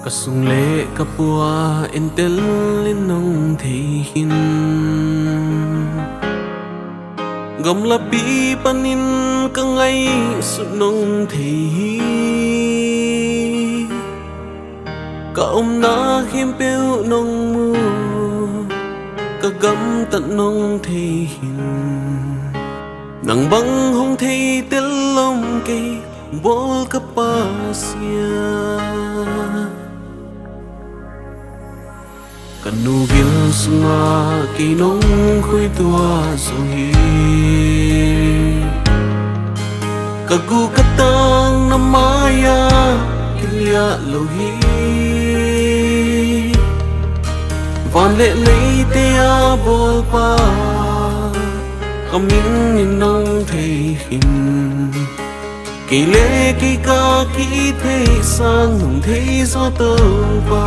Kasung le kapua entel linong thihin gom lapi panin kangai sunong thi ka na khiêm piu nong mu ka gam tận nong thihin nang băng hong thi tel lom ke bol kapasia Kanu gil sunga kinong khui tua sohi Kagu katang namaya kilya lohi Van lệ lấy tia bol pa Kamin ninong thầy hình Kỳ lệ kỳ ca kỳ thầy sang nung thầy gió tơ ba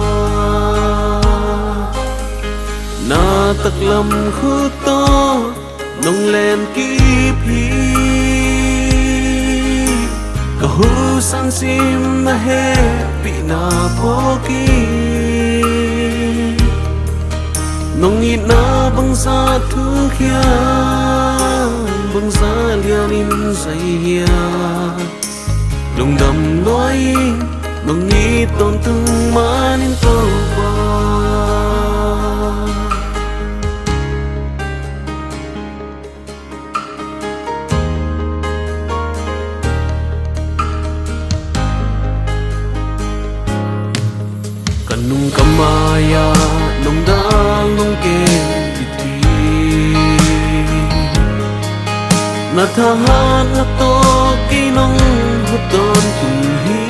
Na tak lam khu to nong len kip hi Ka hu sang sim na he pi na po ki Nong i na bang sa thu khia bang sa lian in say hia Lung đam nói nong i ton tung man in to ba Nung kamaya nung dang nung kenti na thahan na to kinong huton tunghi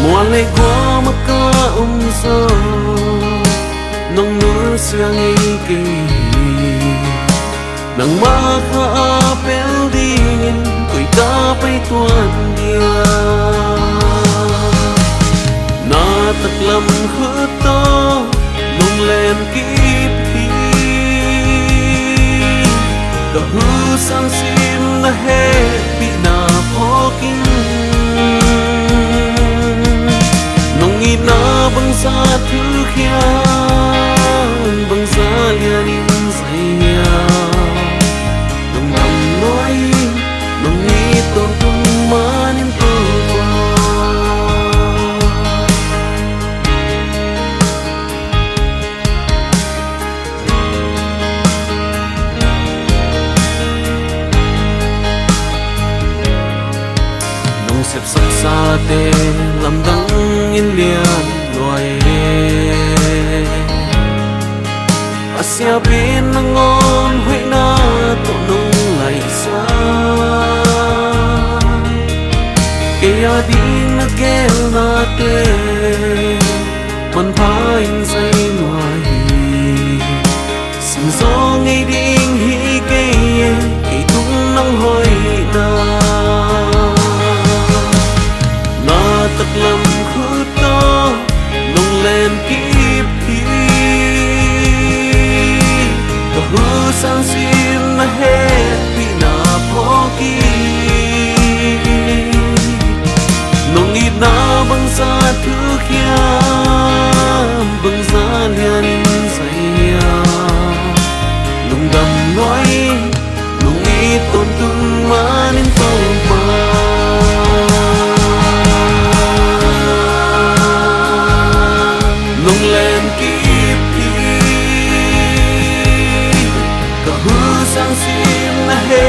mualay kwa maka umso nung nur siang iki nang makaapel dingin ko'y kapay tuan dia Tak lam khuto nung len kip hi Ka hu sang sim na he pi na poking Nung ina bang sa thu khia bang sa lian in say ya Nung nam nói nung ni ton tung man in tu Sep sắc xa tê làm đắng in lian loài Asia bên nang ngon huệ na tổ nông lại xa Kaya di na gel na tê man pa in say loài Sim gió ngay đinh hi kê kỳ tung nang hoi na Tak lam khuto nung len kip hi Ka hu sang sim na he pi na poki Nung i na bang sa thu khia bang sa lian in say ya Nung dam nói nung i ton tung man in tong pa Nung len kip hi Ka hu sang sim na he